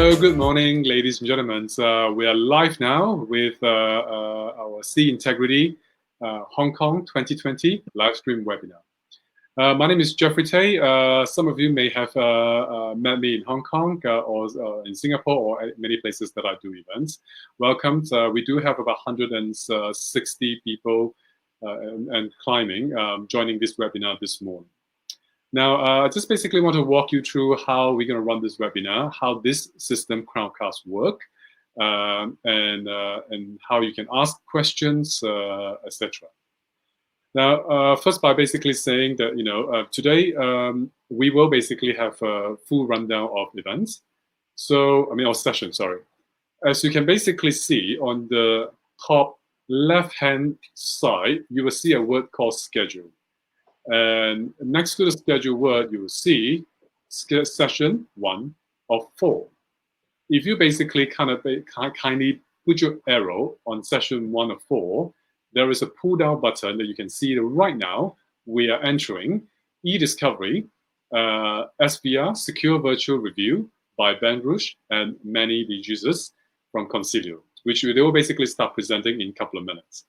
Hello, good morning, ladies and gentlemen. We are live now with our C Integrity Hong Kong 2020 live stream webinar. My name is Jeffrey Tay. Some of you may have met me in Hong Kong or in Singapore or many places that I do events. Welcome. We do have about 160 people and climbing joining this webinar this morning. Now, I just basically want to walk you through how we're going to run this webinar, how this system Crowdcast work, and how you can ask questions, etc. Now, first by basically saying that today we will basically have a full rundown of events. So or session, sorry. As you can basically see on the top left-hand side, you will see a word called schedule. And next to the schedule word, you will see session 1 of 4. If you basically kindly put your arrow on session 1 of 4, there is a pull down button that you can see that right now we are entering eDiscovery, SVR, Secure Virtual Review by Ben Rusch and Manny from Concilio, which they will basically start presenting in a couple of minutes.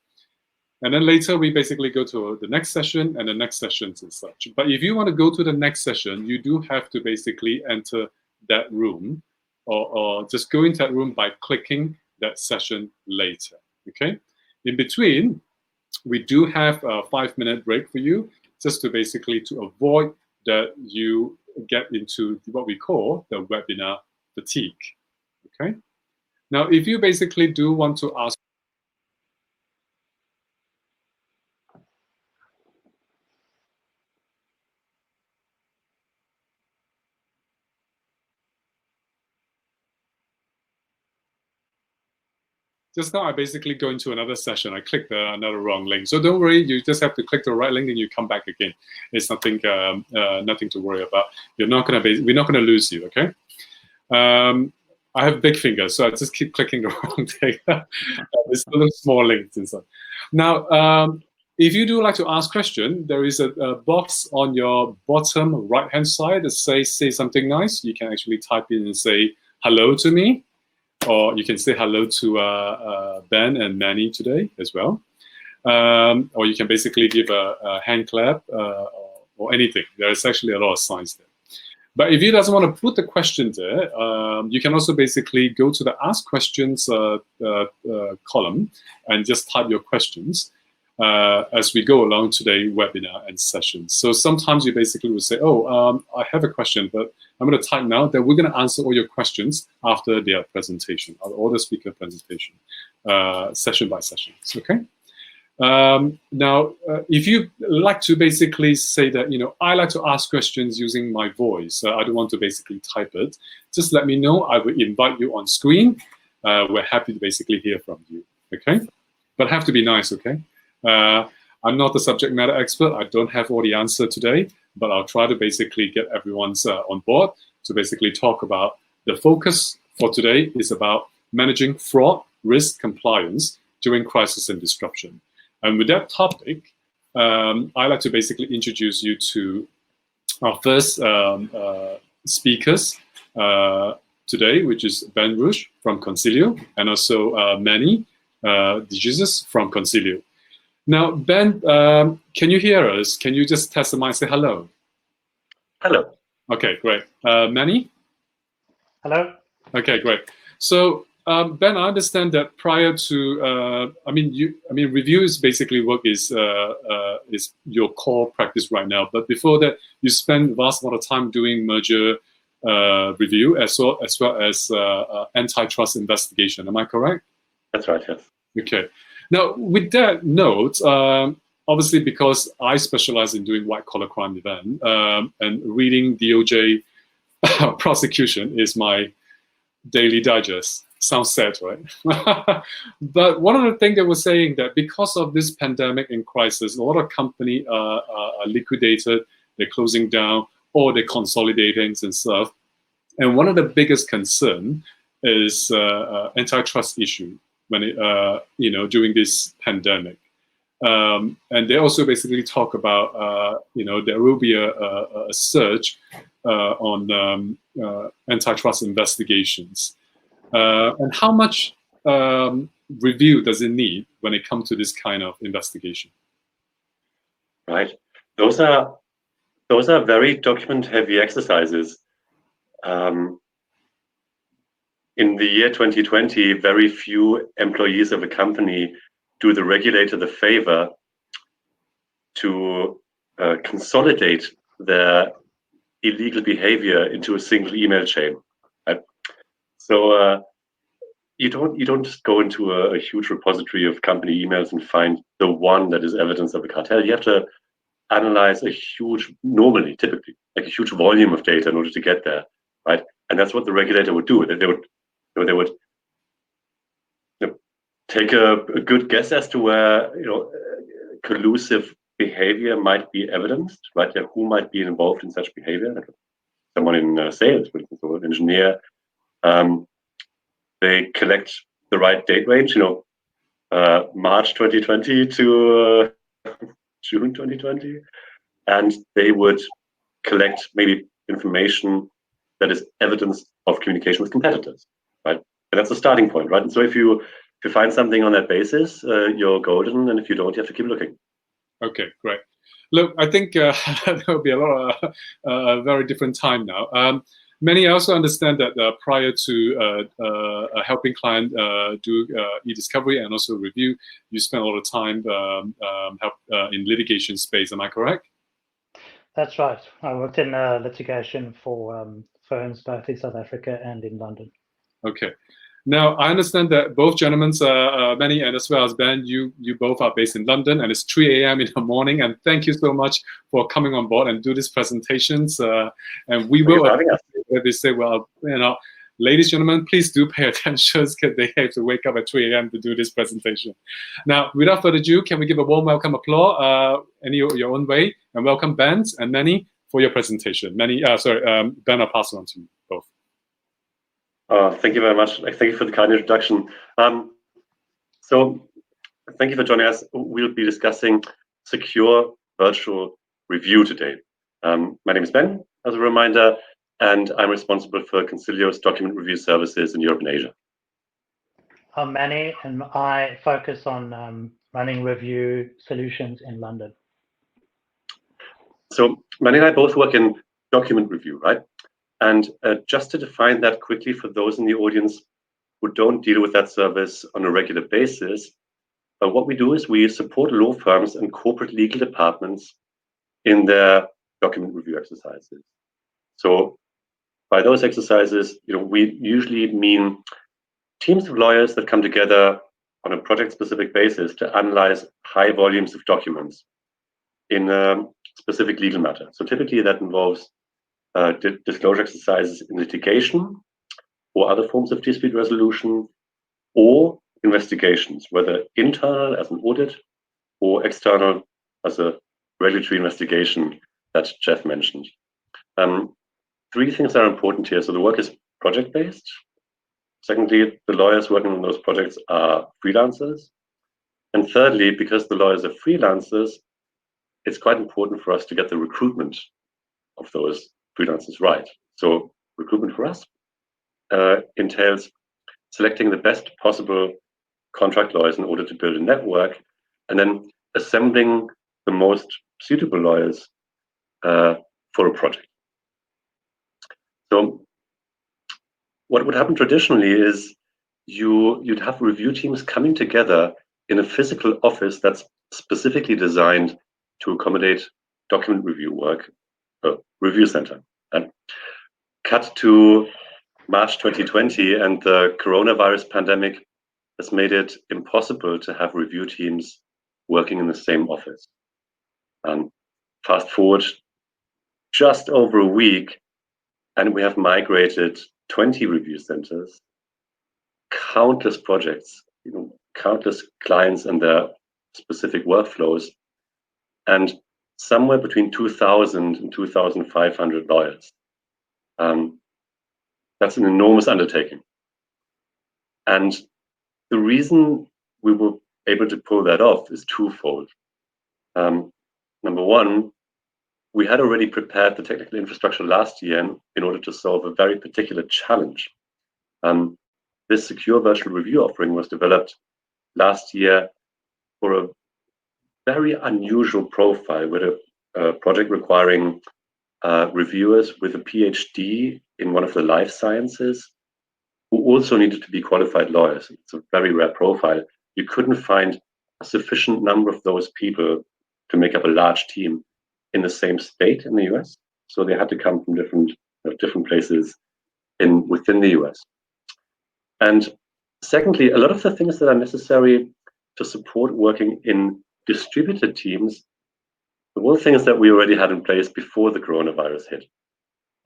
And then later, we basically go to the next session and the next sessions and such. But if you want to go to the next session, you do have to basically enter that room or just go into that room by clicking that session later, okay? In between, we do have a 5-minute break for you just to basically to avoid that you get into what we call the webinar fatigue, okay? Now, if you basically do want to ask just now, I basically go into another session. I clicked another wrong link. So don't worry, you just have to click the right link and you come back again. It's nothing, nothing to worry about. We're not gonna lose you, okay? I have big fingers, so I just keep clicking the wrong thing. It's little small links and stuff. Now, if you do like to ask question, there is a box on your bottom right-hand side that says "say something nice." You can actually type in and say hello to me. Or you can say hello to Ben and Manny today as well. Or you can basically give a hand clap or anything. There's actually a lot of signs there. But if you doesn't want to put the question there, you can also basically go to the Ask Questions column and just type your questions as we go along today webinar and sessions. So sometimes you basically will say, oh, I have a question, but I'm going to type now that we're going to answer all your questions after their presentation, or the speaker presentation, session by session, okay? Now, if you like to basically say that, I like to ask questions using my voice, I don't want to basically type it, just let me know. I will invite you on screen. We're happy to basically hear from you, okay? But have to be nice, okay? I'm not the subject matter expert. I don't have all the answer today, but I'll try to basically get everyone's on board to basically talk about the focus for today is about managing fraud, risk, compliance during crisis and disruption. And with that topic, I'd like to basically introduce you to our first speakers today, which is Ben Rusch from Concilio, and also Manny from Concilio. Now, Ben, can you hear us? Can you just test the mic, say hello? Hello. Okay, great. Manny? Hello. Okay, great. So, Ben, I understand that prior to, review is basically work is your core practice right now. But before that, you spent a vast amount of time doing merger review as well as antitrust investigation. Am I correct? That's right. Yes. Okay. Now, with that note, obviously because I specialize in doing white-collar crime event, and reading DOJ prosecution is my daily digest. Sounds sad, right? But one of the things they were saying that because of this pandemic and crisis, a lot of companies are liquidated, they're closing down, or they're consolidating and stuff. And one of the biggest concern is antitrust issue when it, during this pandemic. And they also basically talk about, there will be a surge on antitrust investigations. And how much review does it need when it comes to this kind of investigation? Right. Those are very document-heavy exercises. In the year 2020, very few employees of a company do the regulator the favor to consolidate their illegal behavior into a single email chain. Right? So you don't just go into a huge repository of company emails and find the one that is evidence of a cartel. You have to analyze a huge, typically, like a huge volume of data in order to get there, right? And that's what the regulator would do. They would take a good guess as to where collusive behavior might be evidenced, right? Yeah, who might be involved in such behavior? Like someone in sales, for instance, or an engineer. They collect the right date range, March 2020 to June 2020, and they would collect maybe information that is evidence of communication with competitors, right? And that's the starting point, right? And so if you find something on that basis, you're golden, and if you don't, you have to keep looking. Okay, great. Look, I think there'll be a lot of a very different time now. Manny, I also understand that prior to helping client do eDiscovery and also review, you spent a lot of time in litigation space. Am I correct? That's right. I worked in litigation for firms both in South Africa and in London. Okay. Now, I understand that both gentlemen, Manny and as well as Ben, you both are based in London, and it's 3 a.m. in the morning. And thank you so much for coming on board and do these presentations. And we will, they say, well, ladies and gentlemen, please do pay attention because they have to wake up at 3 a.m. to do this presentation. Now, without further ado, can we give a warm welcome applause, your own way, and welcome Ben and Manny for your presentation. Ben, I'll pass it on to you both. Thank you very much. Thank you for the kind introduction. So thank you for joining us. We'll be discussing secure virtual review today. My name is Ben, as a reminder, and I'm responsible for Concilio's document review services in Europe and Asia. I'm Manny, and I focus on running review solutions in London. So Manny and I both work in document review, right? And just to define that quickly for those in the audience who don't deal with that service on a regular basis, what we do is we support law firms and corporate legal departments in their document review exercises. So by those exercises, we usually mean teams of lawyers that come together on a project-specific basis to analyze high volumes of documents in a specific legal matter. So typically that involves disclosure exercises in litigation or other forms of dispute resolution, or investigations, whether internal as an audit or external as a regulatory investigation that Jeff mentioned. Three things are important here. So the work is project-based. Secondly, the lawyers working on those projects are freelancers. And thirdly, because the lawyers are freelancers, it's quite important for us to get the recruitment of those freelancers right. So recruitment for us entails selecting the best possible contract lawyers in order to build a network, and then assembling the most suitable lawyers for a project. So what would happen traditionally is you'd have review teams coming together in a physical office that's specifically designed to accommodate document review work, review center. And cut to March 2020, and the coronavirus pandemic has made it impossible to have review teams working in the same office. Fast forward just over a week, and we have migrated 20 review centers, countless projects, countless clients and their specific workflows, and somewhere between 2,000 and 2,500 lawyers. That's an enormous undertaking. And the reason we were able to pull that off is twofold. Number one, we had already prepared the technical infrastructure last year in order to solve a very particular challenge. This secure virtual review offering was developed last year for a very unusual profile, with a project requiring reviewers with a PhD in one of the life sciences who also needed to be qualified lawyers. It's a very rare profile. You couldn't find a sufficient number of those people to make up a large team in the same state in the US. So they had to come from different places within the US. And secondly, a lot of the things that are necessary to support working in distributed teams, the one thing is that we already had in place before the coronavirus hit.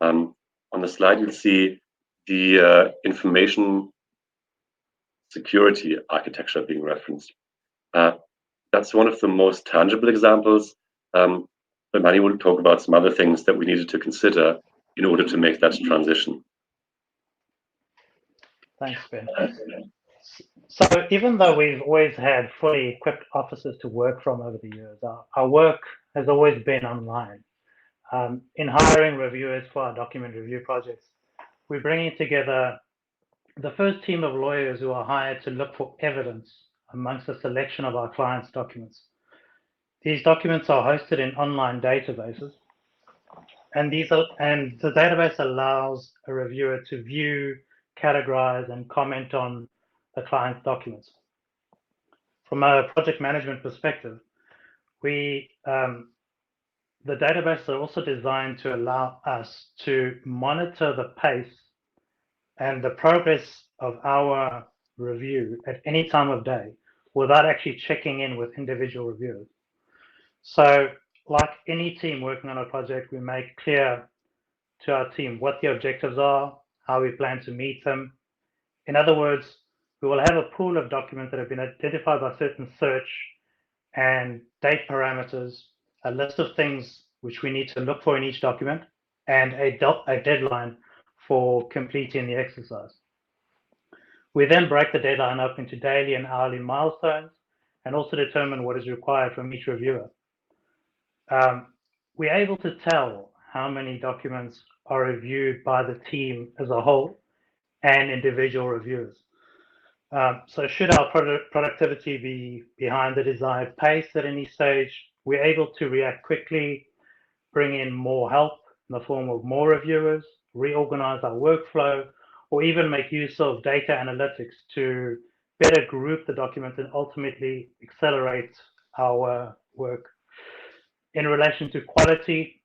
On the slide, you'll see the information security architecture being referenced. That's one of the most tangible examples, but Manny will talk about some other things that we needed to consider in order to make that transition. Thanks, Ben. So even though we've always had fully equipped offices to work from over the years, our work has always been online. In hiring reviewers for our document review projects, we're bringing together the first team of lawyers who are hired to look for evidence amongst a selection of our clients' documents. These documents are hosted in online databases, and the database allows a reviewer to view, categorize, and comment on the client's documents. From a project management perspective, the database are also designed to allow us to monitor the pace and the progress of our review at any time of day without actually checking in with individual reviewers. So, like any team working on a project, we make clear to our team what the objectives are, how we plan to meet them. In other words, we will have a pool of documents that have been identified by certain search and date parameters, a list of things which we need to look for in each document, and a deadline for completing the exercise. We then break the deadline up into daily and hourly milestones and also determine what is required from each reviewer. We're able to tell how many documents are reviewed by the team as a whole and individual reviewers. So should our productivity be behind the desired pace at any stage, we're able to react quickly, bring in more help in the form of more reviewers, reorganize our workflow, or even make use of data analytics to better group the documents and ultimately accelerate our work. In relation to quality,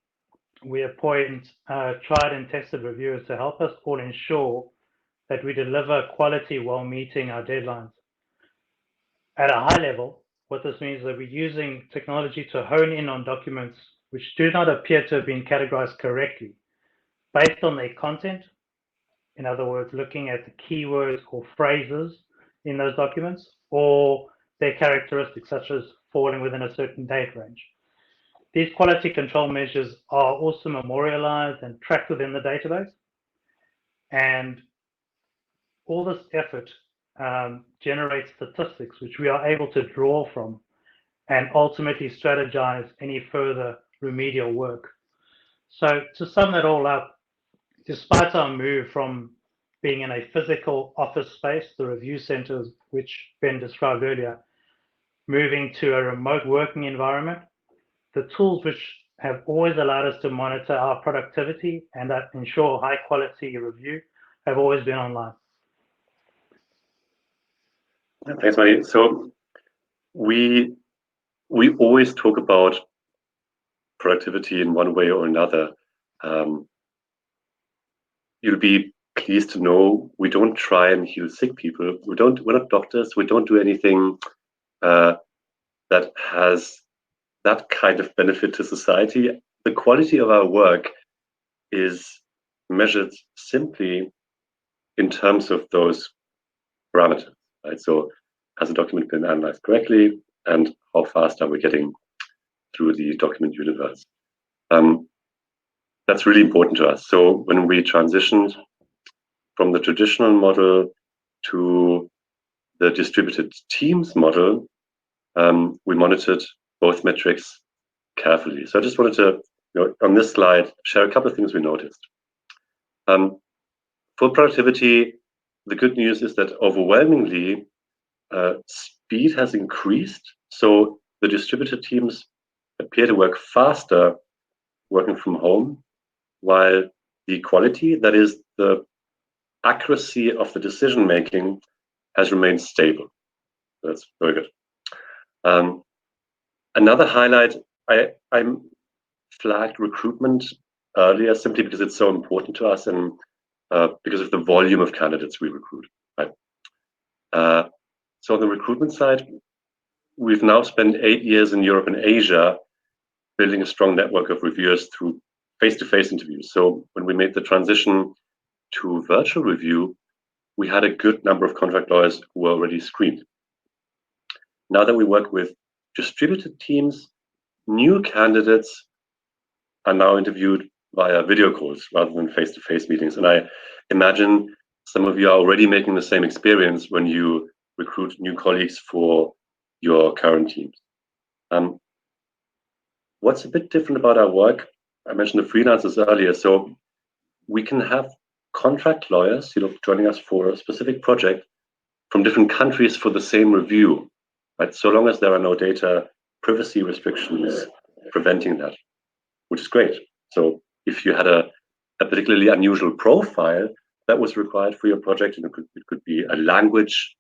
we appoint tried and tested reviewers to help us all ensure that we deliver quality while meeting our deadlines. At a high level, what this means is that we're using technology to hone in on documents which do not appear to have been categorized correctly based on their content. In other words, looking at the keywords or phrases in those documents, or their characteristics, such as falling within a certain date range. These quality control measures are also memorialized and tracked within the database. And all this effort generates statistics which we are able to draw from and ultimately strategize any further remedial work. So to sum that all up, despite our move from being in a physical office space, the review centers, which Ben described earlier, moving to a remote working environment, the tools which have always allowed us to monitor our productivity and that ensure high quality review have always been online. Thanks, Manny. So we always talk about productivity in one way or another. You'll be pleased to know we don't try and heal sick people. We're not doctors. We don't do anything that has that kind of benefit to society. The quality of our work is measured simply in terms of those parameters, right? So has the document been analyzed correctly, and how fast are we getting through the document universe? That's really important to us. So when we transitioned from the traditional model to the distributed teams model, we monitored both metrics carefully. So I just wanted to, on this slide, share a couple of things we noticed. For productivity, the good news is that overwhelmingly, speed has increased. So the distributed teams appear to work faster working from home, while the quality, that is the accuracy of the decision making, has remained stable. That's very good. Another highlight, I flagged recruitment earlier simply because it's so important to us and because of the volume of candidates we recruit. Right? So on the recruitment side, we've now spent 8 years in Europe and Asia building a strong network of reviewers through face-to-face interviews. So when we made the transition to virtual review, we had a good number of contract lawyers who were already screened. Now that we work with distributed teams, new candidates are now interviewed via video calls rather than face-to-face meetings. And I imagine some of you are already making the same experience when you recruit new colleagues for your current teams. What's a bit different about our work? I mentioned the freelancers earlier. So we can have contract lawyers, joining us for a specific project from different countries for the same review, right? So long as there are no data privacy restrictions preventing that, which is great. So if you had a particularly unusual profile that was required for your project, it could be a language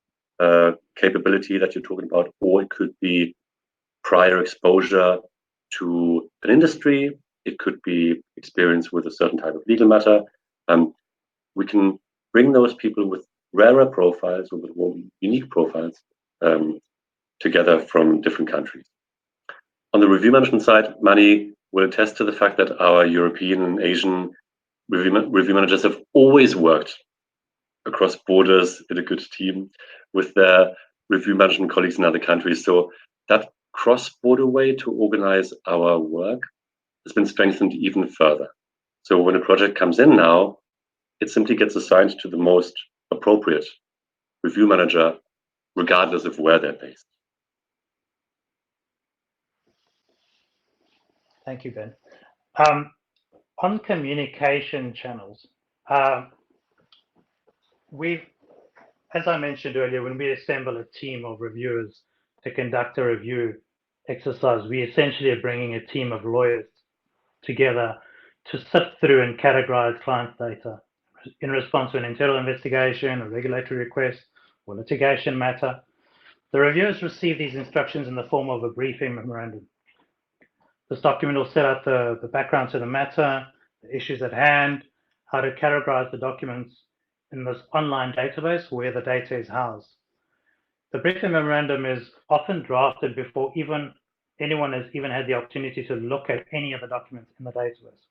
capability that you're talking about, or it could be prior exposure to an industry, it could be experience with a certain type of legal matter. We can bring those people with rarer profiles or with more unique profiles together from different countries. On the review management side, Manny will attest to the fact that our European and Asian review managers have always worked across borders in a good team with their review management colleagues in other countries. So that cross-border way to organize our work has been strengthened even further. So when a project comes in now, it simply gets assigned to the most appropriate review manager, regardless of where they're based. Thank you, Ben. On communication channels, as I mentioned earlier, when we assemble a team of reviewers to conduct a review exercise, we essentially are bringing a team of lawyers together to sift through and categorize client data in response to an internal investigation, a regulatory request, or litigation matter. The reviewers receive these instructions in the form of a briefing memorandum. This document will set out the background to the matter, the issues at hand, how to categorize the documents in this online database where the data is housed. The briefing memorandum is often drafted before anyone has even had the opportunity to look at any of the documents in the database.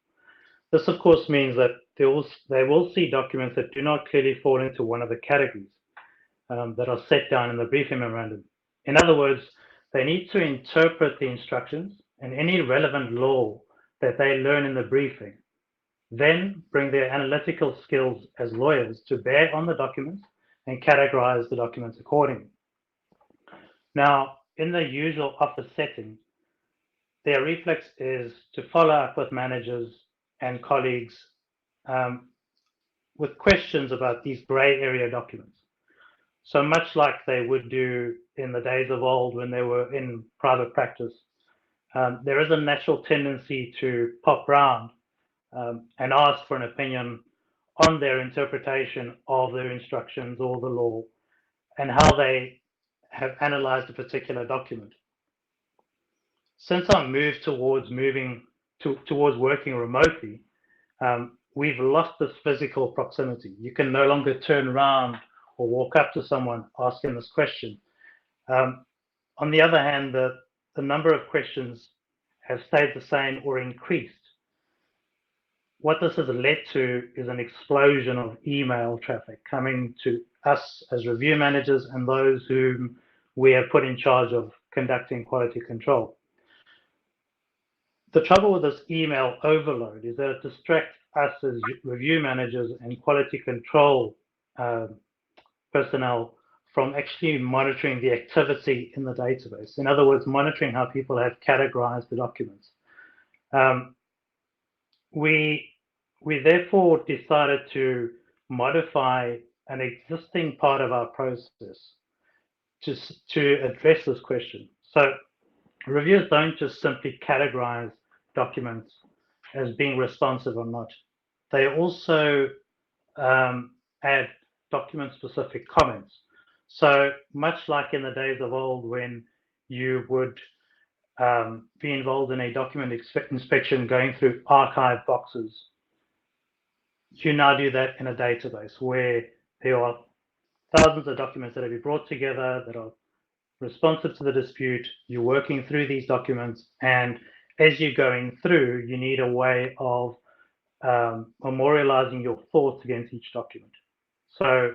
This, of course, means that they will see documents that do not clearly fall into one of the categories that are set down in the briefing memorandum. In other words, they need to interpret the instructions and any relevant law that they learn in the briefing, then bring their analytical skills as lawyers to bear on the documents and categorize the documents accordingly. Now, in the usual office setting, their reflex is to follow up with managers and colleagues with questions about these gray area documents. So much like they would do in the days of old when they were in private practice, there is a natural tendency to pop round and ask for an opinion on their interpretation of their instructions or the law and how they have analyzed a particular document. Since our move towards working remotely, we've lost this physical proximity. You can no longer turn around or walk up to someone asking this question. On the other hand, the number of questions have stayed the same or increased. What this has led to is an explosion of email traffic coming to us as review managers and those whom we have put in charge of conducting quality control. The trouble with this email overload is that it distracts us as review managers and quality control personnel from actually monitoring the activity in the database. In other words, monitoring how people have categorized the documents. We therefore decided to modify an existing part of our process to address this question. So reviewers don't just simply categorize documents as being responsive or not. They also add document-specific comments. So much like in the days of old when you would be involved in a document inspection going through archive boxes, you now do that in a database where there are thousands of documents that have been brought together that are responsive to the dispute. You're working through these documents, and as you're going through, you need a way of memorializing your thoughts against each document. So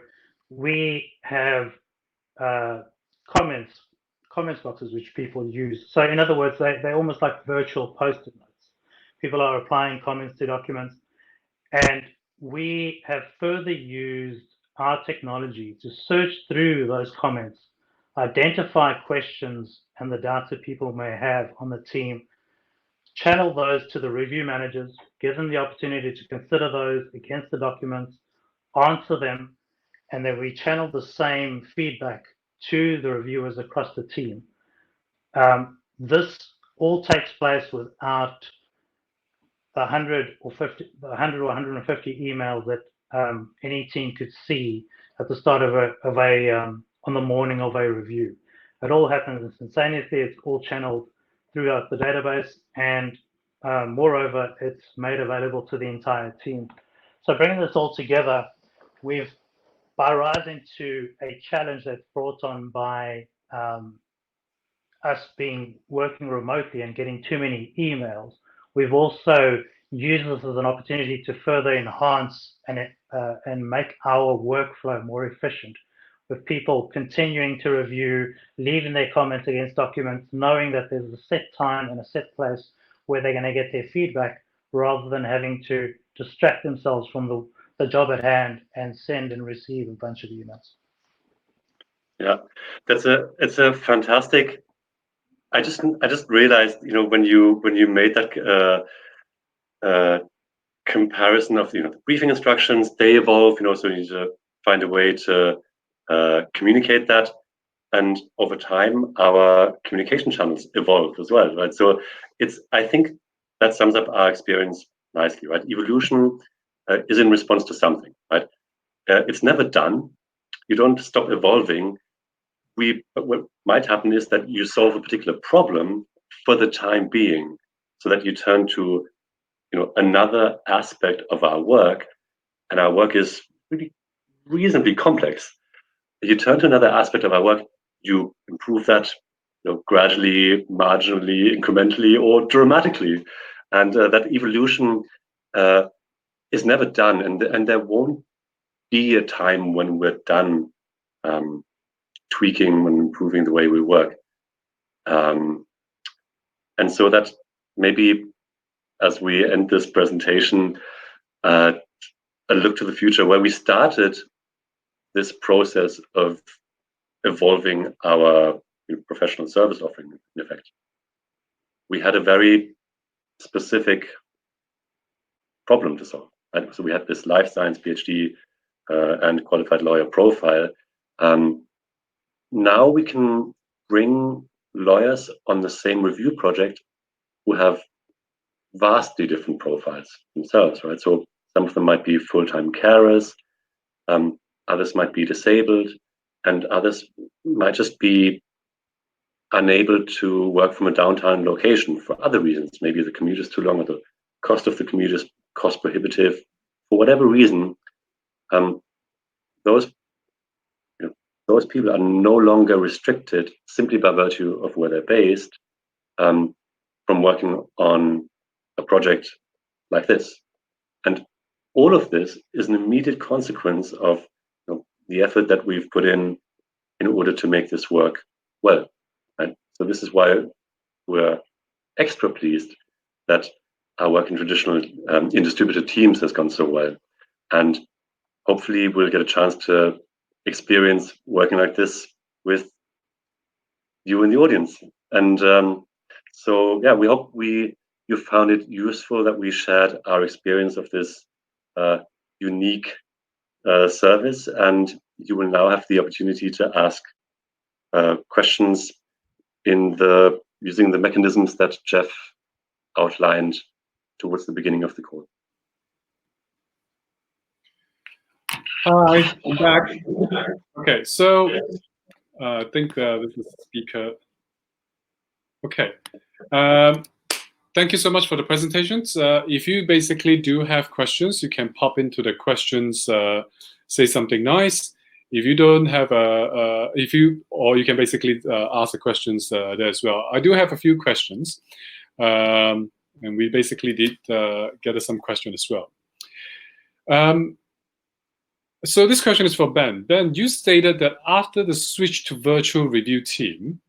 we have comments boxes which people use. So in other words, they're almost like virtual post-it notes. People are applying comments to documents, and we have further used our technology to search through those comments, identify questions and the doubts that people may have on the team, channel those to the review managers, give them the opportunity to consider those against the documents, answer them, and then we channel the same feedback to the reviewers across the team. This all takes place without the 100 or 150 emails that any team could see at the start of on the morning of a review. It all happens instantaneously. It's all channeled throughout the database, and moreover, it's made available to the entire team. So bringing this all together, by rising to a challenge that's brought on by us working remotely and getting too many emails, we've also used this as an opportunity to further enhance and make our workflow more efficient, with people continuing to review, leaving their comments against documents, knowing that there's a set time and a set place where they're going to get their feedback, rather than having to distract themselves from the job at hand and send and receive a bunch of emails. Yeah, it's a fantastic. I just realized, when you made that comparison of the briefing instructions, they evolve, so you need to find a way to communicate that, and over time our communication channels evolve as well, right? So I think that sums up our experience nicely, right? Evolution is in response to something, right? It's never done. You don't stop evolving. What might happen is that you solve a particular problem for the time being, so that you turn to another aspect of our work, and our work is really reasonably complex. You turn to another aspect of our work, you improve that gradually, marginally, incrementally, or dramatically, and that evolution is never done, and there won't be a time when we're done tweaking and improving the way we work. And so that maybe, as we end this presentation, a look to the future, where we started this process of evolving our professional service offering, in effect. We had a very specific problem to solve. Right? So we had this life science PhD and qualified lawyer profile. Now we can bring lawyers on the same review project who have vastly different profiles themselves, right? So some of them might be full-time carers, others might be disabled, and others might just be unable to work from a downtown location for other reasons. Maybe the commute is too long, or the cost of the commute is cost prohibitive. For whatever reason, those people are no longer restricted simply by virtue of where they're based from working on a project like this. And all of this is an immediate consequence of the effort that we've put in order to make this work well. And so this is why we're extra pleased that our work in traditional in distributed teams has gone so well. And hopefully we'll get a chance to experience working like this with you in the audience. And so, yeah, we hope you found it useful that we shared our experience of this unique service, and you will now have the opportunity to ask questions using the mechanisms that Jeff outlined towards the beginning of the call. Hi, I'm back. Okay, so I think this is the speaker. Okay. Thank you so much for the presentations. If you basically do have questions, you can pop into the questions, say something nice. If you don't have or you can basically ask the questions there as well. I do have a few questions, and we basically did gather some questions as well. So this question is for Ben. Ben, you stated that after the switch to virtual review team,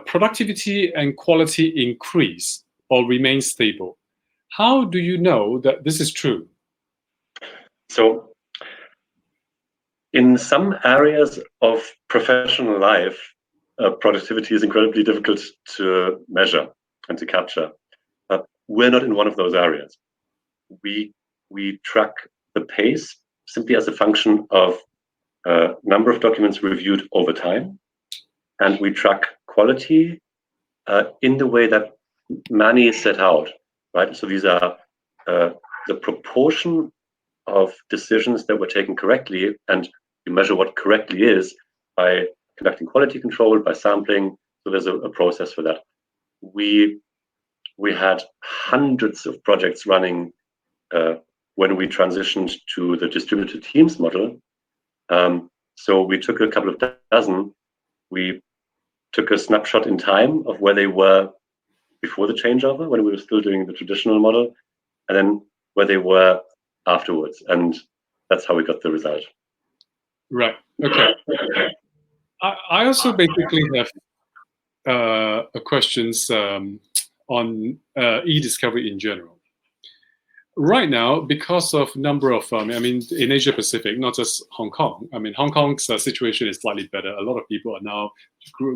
productivity and quality increase or remain stable. How do you know that this is true? So in some areas of professional life, productivity is incredibly difficult to measure and to capture. We're not in one of those areas. We track the pace simply as a function of number of documents reviewed over time, and we track quality in the way that Manny set out, right? So these are the proportion of decisions that were taken correctly, and you measure what correctly is by conducting quality control, by sampling. So there's a process for that. We had hundreds of projects running when we transitioned to the distributed teams model. So we took a couple of dozen. We took a snapshot in time of where they were before the changeover, when we were still doing the traditional model, and then where they were afterwards. And that's how we got the result. Right. Okay. I also basically have questions on eDiscovery in general. Right now, because of number of, I mean, in Asia Pacific, not just Hong Kong. I mean, Hong Kong's situation is slightly better. A lot of people are now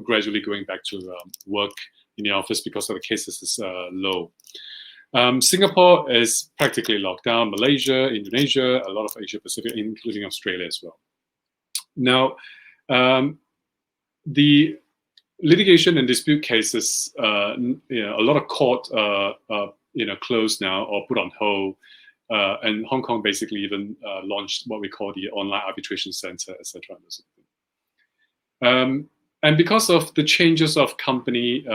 gradually going back to work in the office because of the cases is low. Singapore is practically locked down. Malaysia, Indonesia, a lot of Asia Pacific, including Australia as well. Now, the litigation and dispute cases, a lot of court, closed now or put on hold. And Hong Kong basically even launched what we call the online arbitration center, etc. And because of the changes of company,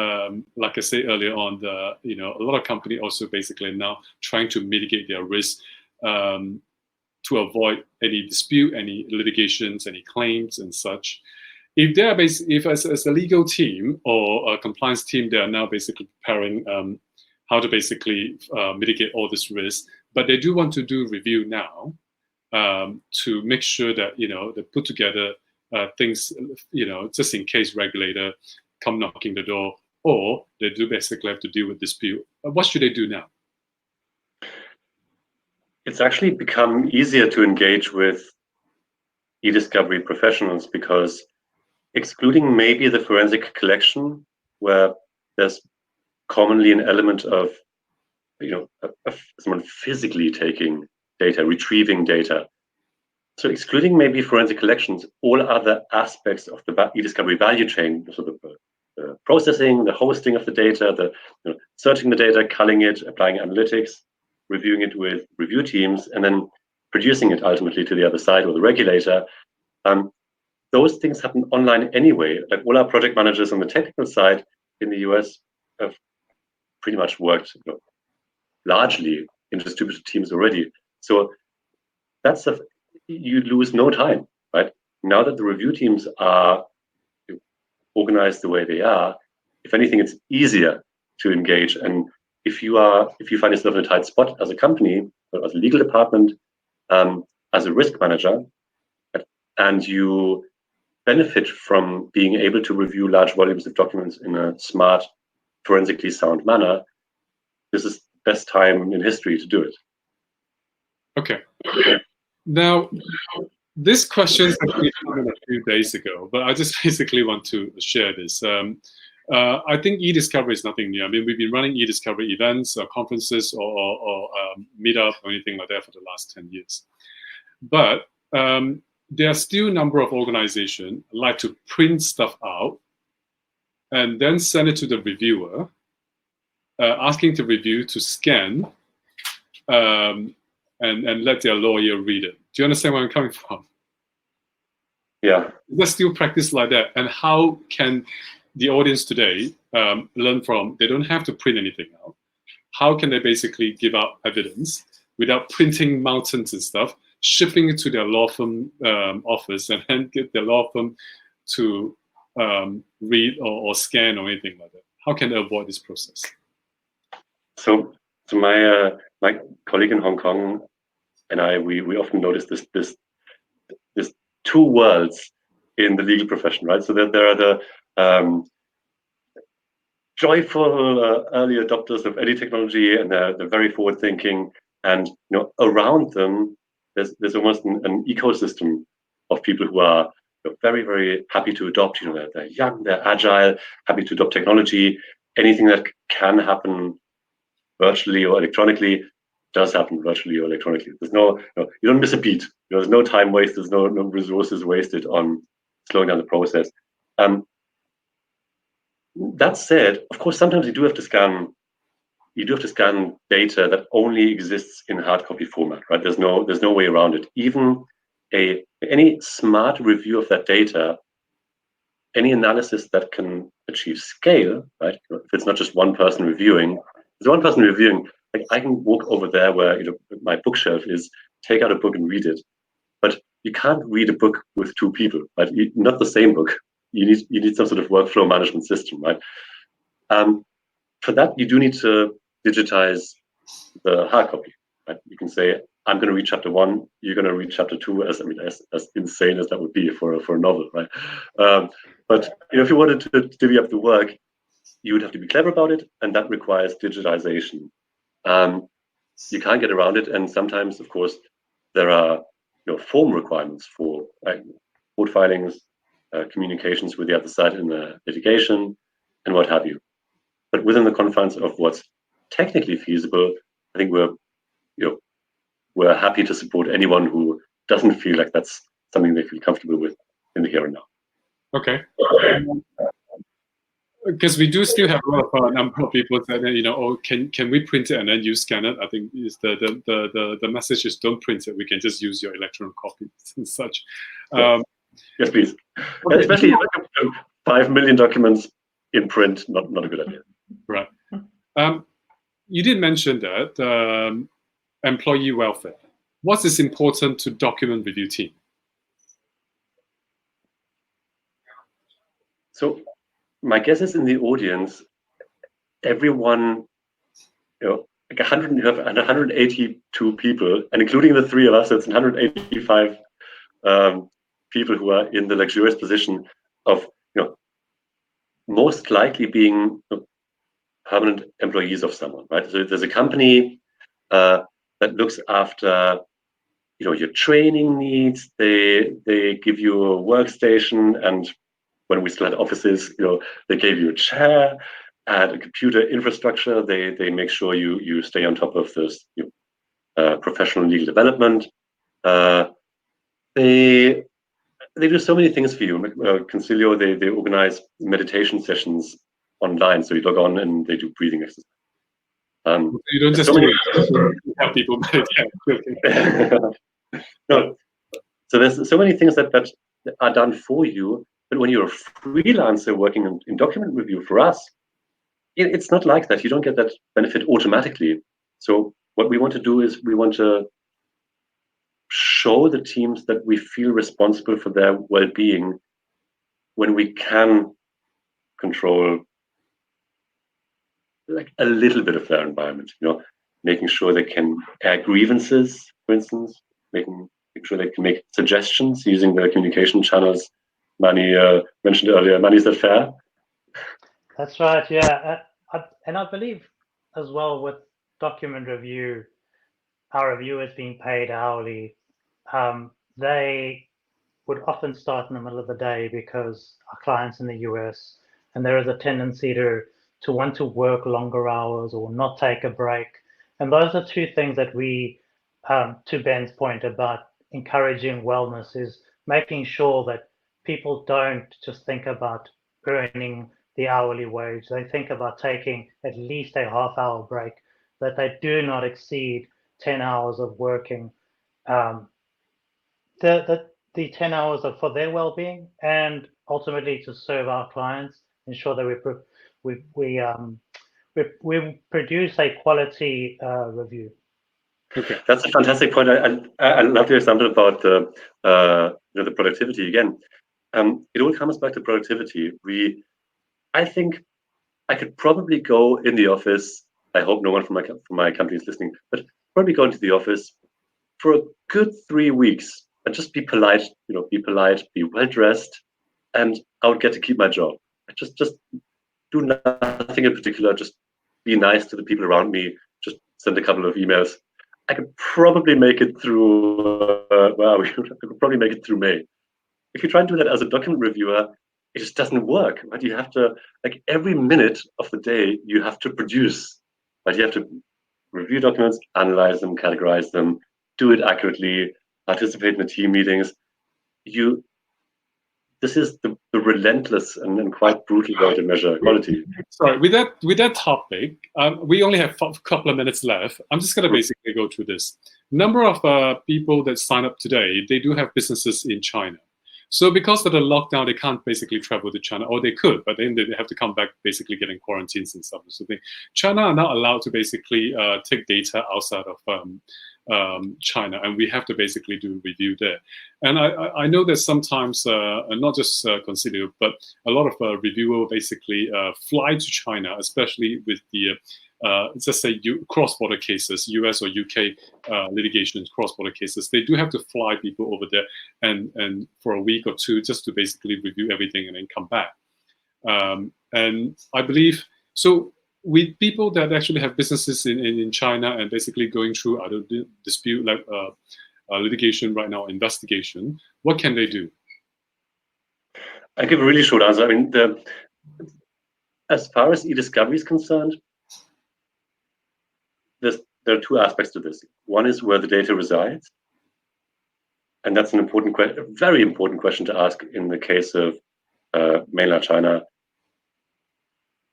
like I said earlier on, a lot of company also basically now trying to mitigate their risk to avoid any dispute, any litigations, any claims and such. If they are if as a legal team or a compliance team, they are now basically preparing how to basically mitigate all this risk, but they do want to do review now to make sure that they put together things just in case regulator come knocking the door, or they do basically have to deal with dispute. What should they do now? It's actually become easier to engage with eDiscovery professionals because, excluding maybe the forensic collection, where there's commonly an element of someone physically taking data, retrieving data. So excluding maybe forensic collections, all other aspects of the eDiscovery value chain, so the processing, the hosting of the data, the searching the data, culling it, applying analytics, reviewing it with review teams, and then producing it ultimately to the other side or the regulator. Those things happen online anyway. Like all our project managers on the technical side in the US have pretty much worked largely in distributed teams already. So that's you lose no time, right? Now that the review teams are organized the way they are, if anything, it's easier to engage. And if you find yourself in a tight spot as a company, or as a legal department, as a risk manager, and you benefit from being able to review large volumes of documents in a smart, forensically sound manner, this is the best time in history to do it. Okay. Now, This question actually came in a few days ago, but I just basically want to share this. I think eDiscovery is nothing new. I mean, we've been running eDiscovery events, or conferences, or meetup, or anything like that for the last 10 years. But there are still a number of organizations like to print stuff out and then send it to the reviewer, asking the review to scan and let their lawyer read it. Do you understand where I'm coming from? Yeah. There's still practice like that. And how can the audience today learn from, they don't have to print anything out. How can they basically give out evidence without printing mountains and stuff, shipping it to their law firm office, and then get their law firm to read or scan or anything like that? How can they avoid this process? So my colleague in Hong Kong and I, we often notice this two worlds in the legal profession, right? So that there are the joyful early adopters of any technology, and they're very forward thinking, and around them there's almost an ecosystem of people who are very, very happy to adopt. They're young, they're agile, happy to adopt technology. Anything that can happen virtually or electronically does happen virtually or electronically. There's no, you don't miss a beat. There's no time waste. There's no resources wasted on slowing down the process. That said, of course, sometimes you do have to scan. You do have to scan data that only exists in hard copy format, right? There's no way around it. Even any smart review of that data, any analysis that can achieve scale, right? If it's not just one person reviewing, there's one person reviewing. Like, I can walk over there where my bookshelf is, take out a book and read it, but you can't read a book with two people, right? Not the same book. You need some sort of workflow management system, right? For that, you do need to digitize the hard copy, right? You can say, I'm going to read chapter 1, you're going to read chapter 2, as insane as that would be for a novel, right? But if you wanted to divvy up the work, you would have to be clever about it, and that requires digitization. You can't get around it, and sometimes, of course, there are form requirements for court filings, communications with the other side in the litigation, and what have you. But within the confines of what's technically feasible, I think we're happy to support anyone who doesn't feel like that's something they feel comfortable with in the here and now. Okay. Because we do still have a number of people that can we print it and then you scan it? I think is the message is don't print it. We can just use your electronic copies and such. Yes, please. Okay. Especially 5 million documents in print, not a good idea. Right. You did mention that employee welfare. What is important to document review team? So my guess is in the audience, everyone, like 182 people, and including the three of us, it's 185 people who are in the luxurious position of, most likely being permanent employees of someone, right? So there's a company that looks after, your training needs. They give you a workstation, and when we still had offices, they gave you a chair and a computer infrastructure. They make sure you stay on top of this professional legal development. They do so many things for you. Concilio, they organize meditation sessions online, so you log on and they do breathing exercises. You don't just have people meditate. No. So there's so many things that are done for you, but when you're a freelancer working in document review for us, it's not like that. You don't get that benefit automatically. So what we want to do is we want to show the teams that we feel responsible for their well-being when we can control like a little bit of their environment, making sure they can air grievances, for instance, making sure they can make suggestions using the communication channels Manny mentioned earlier. Manny, is that fair? That's right, yeah. And I believe as well with document review, our reviewers being paid hourly, they would often start in the middle of the day because our clients in the US, and there is a tendency to want to work longer hours or not take a break. And those are two things that we, to Ben's point about encouraging wellness, is making sure that people don't just think about earning the hourly wage. They think about taking at least a half-hour break, that they do not exceed 10 hours of working. The 10 hours are for their well-being and ultimately to serve our clients, ensure that we produce a quality review. Okay, that's a fantastic point. I love your example about the the productivity again. It all comes back to productivity. I think I could probably go in the office. I hope no one from my company is listening, but probably go into the office for a good 3 weeks and just be polite. Be polite, be well dressed, and I would get to keep my job. Just do nothing in particular. Just be nice to the people around me. Just send a couple of emails. I could probably make it through. I could probably make it through May. If you try and do that as a document reviewer, it just doesn't work. Right? You have to, like, every minute of the day, you have to produce. Right? You have to review documents, analyze them, categorize them, do it accurately, participate in the team meetings. This is the relentless and quite brutal way to measure quality. Sorry, with that topic, we only have a couple of minutes left. I'm just going to basically go through this. Number of people that sign up today, they do have businesses in China. So because of the lockdown, they can't basically travel to China, or they could, but then they have to come back, basically getting quarantines and stuff. So China are not allowed to basically take data outside of China, and we have to basically do review there. And I know that sometimes, not just Concilio, but a lot of reviewer basically fly to China, especially with the let's say cross-border cases, US or UK litigation, cross-border cases. They do have to fly people over there and for a week or two just to basically review everything and then come back. And I believe so. With people that actually have businesses in China and basically going through other dispute like litigation right now, investigation, what can they do? I give a really short answer. I mean, as far as eDiscovery is concerned, there are two aspects to this. One is where the data resides, and that's an important question, a very important question to ask in the case of mainland China,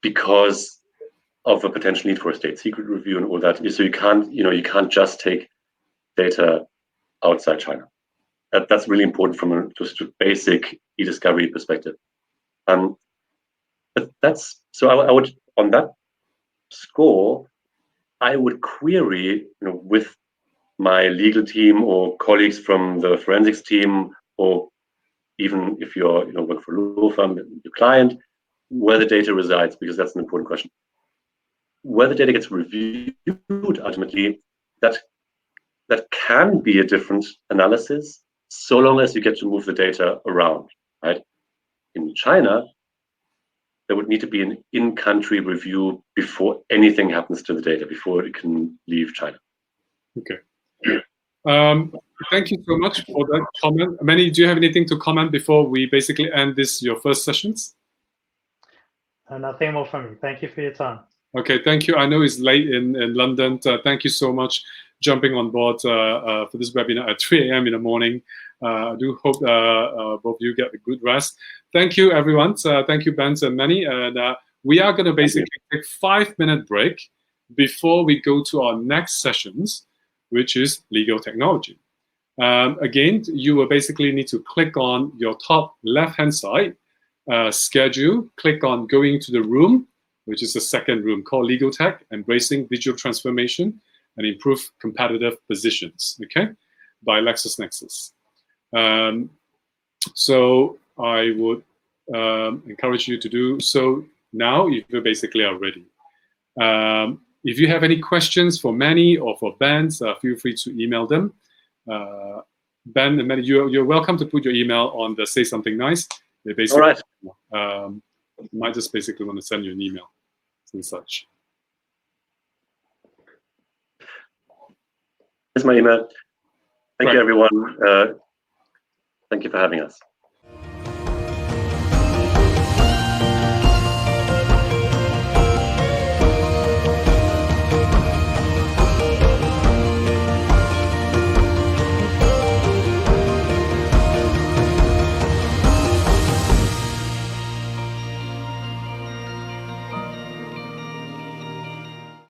because of a potential need for a state secret review and all that. So you can't just take data outside China. That's really important from a just a basic eDiscovery perspective. But that's so. I would, on that score, I would query, with my legal team or colleagues from the forensics team, or even if you're work for a law firm, your client, where the data resides, because that's an important question. Where the data gets reviewed, ultimately, that can be a different analysis, so long as you get to move the data around, right? In China, there would need to be an in-country review before anything happens to the data, before it can leave China. Okay. Thank you so much for that comment. Manny, do you have anything to comment before we basically end your first sessions? Nothing more from me. Thank you for your time. Okay, thank you. I know it's late in London. Thank you so much jumping on board for this webinar at 3 a.m. in the morning. I do hope both of you get a good rest. Thank you, everyone. Thank you, Ben and Manny. And we are going to basically take a 5-minute break before we go to our next sessions, which is legal technology. Again, you will basically need to click on your top left-hand side, schedule, click on going to the room, which is the second room called Legal Tech, Embracing Digital Transformation and Improve Competitive Positions, okay, by LexisNexis. So I would encourage you to do so now if you basically are ready. If you have any questions for Manny or for Ben, feel free to email them. Ben and Manny, you're welcome to put your email on the Say Something Nice. They basically, All right. Might just basically want to send you an email and such. Here's my email. Thank you, everyone. Thank you for having us.